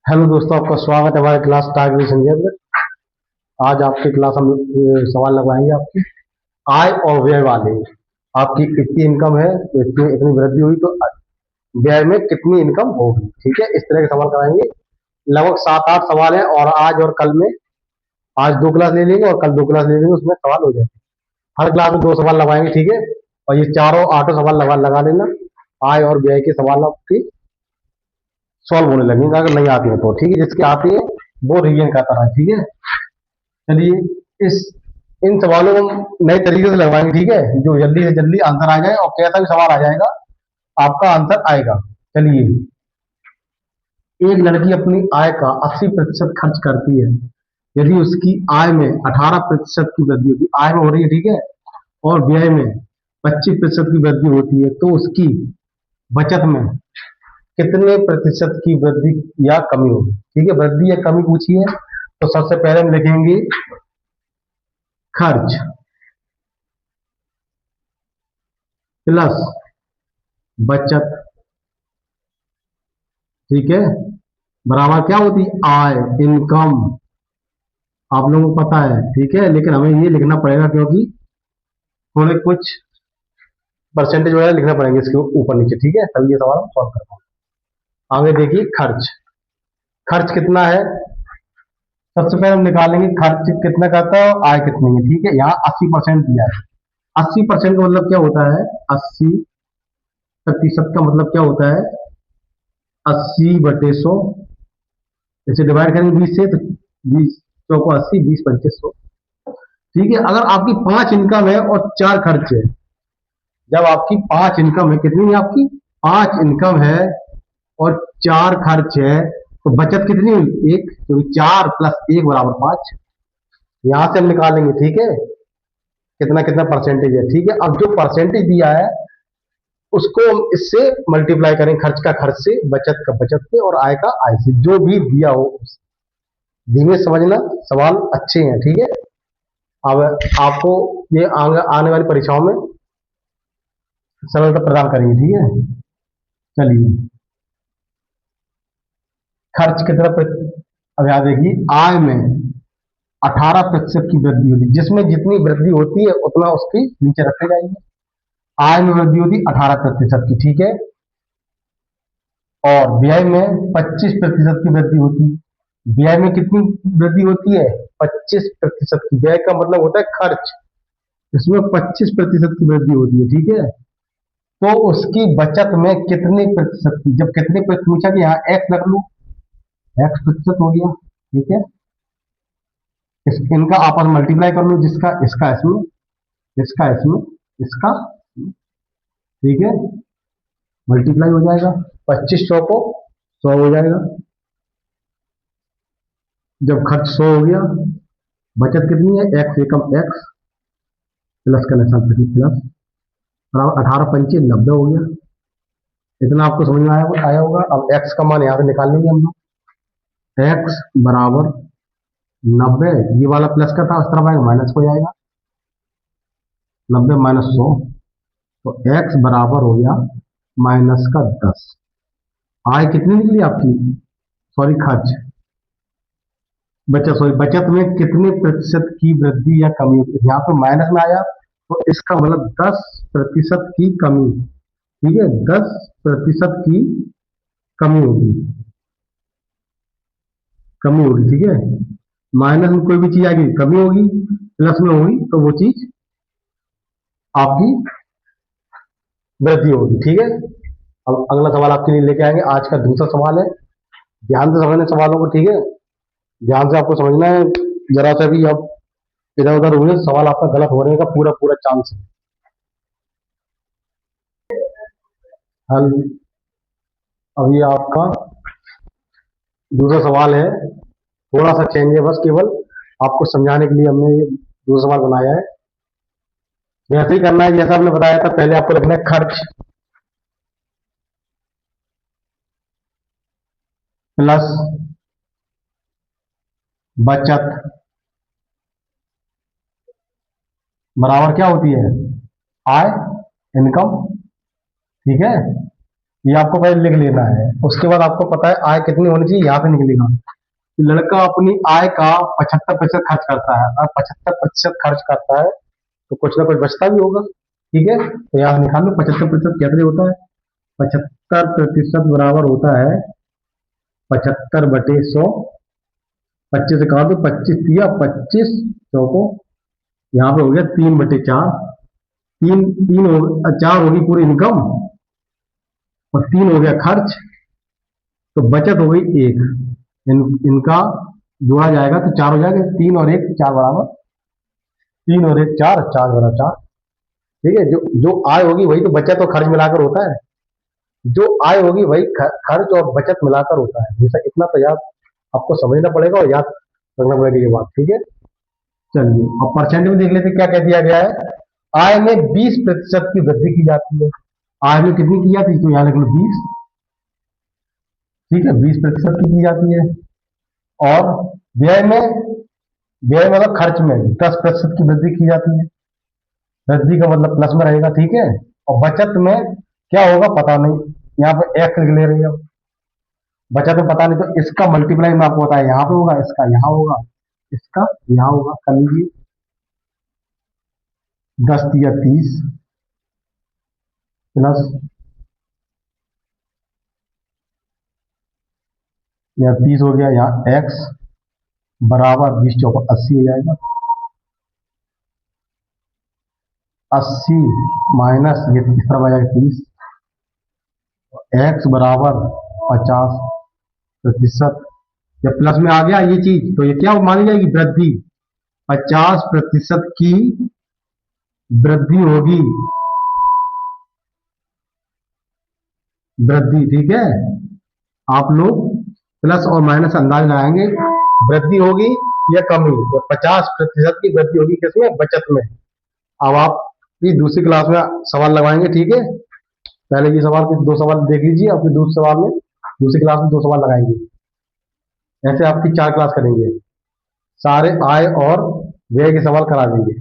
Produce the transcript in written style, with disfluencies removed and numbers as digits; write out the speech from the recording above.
Hello दोस्तों, आपका स्वागत है हमारे क्लास टारगेट संजय में। आज आपकी क्लास हम सवाल लगवाएंगे आपकी आय और व्यय वाले। आपकी इतनी इनकम है तो इसमें इतनी वृद्धि हुई तो व्यय में कितनी इनकम होगी। ठीक है, इस तरह के सवाल कराएंगे। लगभग 7-8 सवाल है और आज और कल में, आज 2 क्लास ले लेंगे और कल 2 क्लास ले लेंगे, उसमें सवाल हो जाएंगे। हर क्लास में 2 सवाल लगवाएंगे। ठीक है, और ये चारों 8 सवाल लगा लेना। आय और व्यय के सवाल आपकी सॉल्व होने लगेंगे अगर नहीं आती है तो। ठीक है, जिसकी आती है वो रिवीजन करता है। ठीक है, चलिए इस इन सवालों को हम नए तरीके से लगवाएंगे। ठीक है, जो जल्दी से जल्दी आंसर आ जाए और कैसा भी सवाल आ जाएगा आपका आंसर आएगा। चलिए, एक लड़की अपनी आय का 80% खर्च करती है। यदि उसकी आय में 18% की वृद्धि होती है, आय में हो रही है, ठीक है, और व्यय में 25% की वृद्धि होती है, तो उसकी बचत में कितने प्रतिशत की वृद्धि या कमी होगी। ठीक है, वृद्धि या कमी पूछी है तो सबसे पहले हम लिखेंगे खर्च प्लस बचत। ठीक है, बराबर क्या होती है, आय, इनकम। आप लोगों को पता है, ठीक है, लेकिन हमें ये लिखना पड़ेगा क्योंकि थोड़े कुछ परसेंटेज वगैरह लिखना पड़ेंगे इसके ऊपर नीचे। ठीक है, तभी ये सवाल सॉल्व कर पाऊंगा। आगे देखिए, खर्च। खर्च कितना है, सबसे पहले हम निकालेंगे खर्च कितना करता है और आय कितनी है। ठीक है, यहाँ 80% दिया है। 80% का मतलब क्या होता है, 80% का मतलब क्या होता है, 80/100। इसे डिवाइड करेंगे 20 से तो 20 चौको 80, 20 25 100। ठीक है, अगर आपकी 5 इनकम है और 4 खर्च है, जब आपकी 5 इनकम है, कितनी है आपकी, 5 इनकम है और 4 खर्च है, तो बचत कितनी हुई, एक, क्योंकि 4 + 1 = 5। यहां से हम निकालेंगे। ठीक है, कितना कितना परसेंटेज है। ठीक है, अब जो परसेंटेज दिया है उसको हम इससे मल्टीप्लाई करें, खर्च का खर्च से, बचत का बचत से और आय का आय से, जो भी दिया हो। धीमे समझना, सवाल अच्छे हैं। ठीक है, अब आपको ये आने वाली परीक्षाओं में सरलता प्रदान करेंगे। ठीक है, चलिए, खर्च की तरफ अब याद देखिए, आय में 18% की वृद्धि होती है, जिसमें जितनी वृद्धि होती है उतना उसकी नीचे रखे जाएंगे। आय में वृद्धि होती है 18% की। ठीक है, और व्यय में 25% की वृद्धि होती है। व्यय में कितनी वृद्धि होती है, 25% की। व्यय का मतलब होता है खर्च, इसमें 25% की वृद्धि होती है। ठीक है, तो उसकी बचत में कितने प्रतिशत की, जब कितने प्रतिशत पूछा कि यहाँ एक्स रख लू, एक्स प्रतिशत हो गया। ठीक है, इनका आपस में मल्टीप्लाई कर लो, जिसका इसका इसमें, इसका इसमें, इसका, ठीक है, मल्टीप्लाई हो जाएगा। 25 चौको 100 हो जाएगा। जब खर्च 100 हो गया, बचत कितनी है, एक्स एकम एक्स, प्लस का निशान प्लस, बराबर 18×5 = 90 हो गया। इतना आपको समझ में आया होगा। अब एक्स का मान यहाँ से निकाल लेंगे हम लोग। एक्स बराबर 90, ये वाला प्लस का था, उस तरफ आएगा माइनस हो जाएगा। 90 - 100, तो एक्स बराबर हो गया -10। आय कितनी निकली आपकी, सॉरी खर्च, बचत, सॉरी बचत में कितने प्रतिशत की वृद्धि या कमी होती है। यहाँ पे माइनस में आया तो इसका मतलब 10% की कमी। ठीक है, 10% की कमी होगी, कमी होगी। ठीक है, माइनस में कोई भी चीज आएगी कमी होगी, प्लस में होगी तो वो चीज आपकी वृद्धि होगी। ठीक है, अब अगला सवाल आपके लिए लेके आएंगे। आज का दूसरा सवाल है, ध्यान से समझना सवालों को। ठीक है, ध्यान से आपको समझना है, जरा सा भी अब इधर उधर हुए सवाल आपका गलत होने का पूरा पूरा चांस है। हल, अब ये आपका दूसरा सवाल है, थोड़ा सा चेंज है, बस केवल आपको समझाने के लिए हमने ये दूसरा सवाल बनाया है। वैसे ही करना है जैसा आपने बताया था, पहले आपको लिखना है खर्च प्लस बचत बराबर क्या होती है, आय, इनकम। ठीक है, ये आपको पहले लिख लेना है। उसके बाद आपको पता है आय कितनी होनी चाहिए, यहाँ से निकलेगा। लड़का अपनी आय का 75% खर्च करता है, और 75% खर्च करता है तो कुछ ना कुछ बचता भी होगा। ठीक है, तो यहाँ से निकाल लो 75% कैसे होता है। 75% बराबर होता है 75/100। 25 से काट दो, 25 दिया 25 चौको, यहाँ पे हो गया 3/4। तीन तीन हो 4 होगी पूरी इनकम, और 3 हो गया खर्च, तो बचत हो गई 1। इनका जोड़ा जाएगा तो 4 हो जाएगा। 3 और 1 4 बराबर, 3 और 1 4, 4 बराबर 4। ठीक है, जो जो आय होगी वही तो बचत और खर्च मिलाकर होता है। जो आय होगी वही खर्च और बचत मिलाकर होता है हमेशा। इतना तो याद आपको समझना पड़ेगा और याद रखना पड़ेगा ये बात। ठीक है, चलिए अब परसेंट में देख लेते क्या कह दिया गया है। आय में 20% की वृद्धि की जाती है। आय में कितनी की जाती है, तो यहाँ लिख लो 20। ठीक है, 20% की जाती है। और व्यय में, व्यय मतलब खर्च में 10% की वृद्धि की जाती है। वृद्धि का मतलब प्लस में रहेगा। ठीक है, और बचत में क्या होगा पता नहीं, यहाँ पे एक्स लिख ले रही है। बचत में पता नहीं, तो इसका मल्टीप्लाई में आपको बताया यहाँ पे होगा, इसका यहाँ होगा, इसका यहाँ होगा। कर लीजिए, 10 दिया 30 प्लस, या 30 हो गया, यहाँ एक्स बराबर 20 चौका 80 हो जाएगा। 80 माइनस ये इस तरफ आ जाएगा 30, एक्स बराबर 50%। जब प्लस में आ गया ये चीज तो ये क्या मानी जाएगी, वृद्धि। 50% की वृद्धि होगी, वृद्धि। ठीक है, आप लोग प्लस और माइनस अंदाज लगाएंगे, वृद्धि होगी या कमी। तो 50% की वृद्धि होगी किसमें, बचत में। अब आप ये दूसरी क्लास में सवाल लगाएंगे। ठीक है, पहले ये सवाल के 2 सवाल देख लीजिए, और फिर दूसरे सवाल में दूसरी क्लास में 2 सवाल लगाएंगे। ऐसे आपकी 4 क्लास करेंगे, सारे आय और व्यय के सवाल करा देंगे।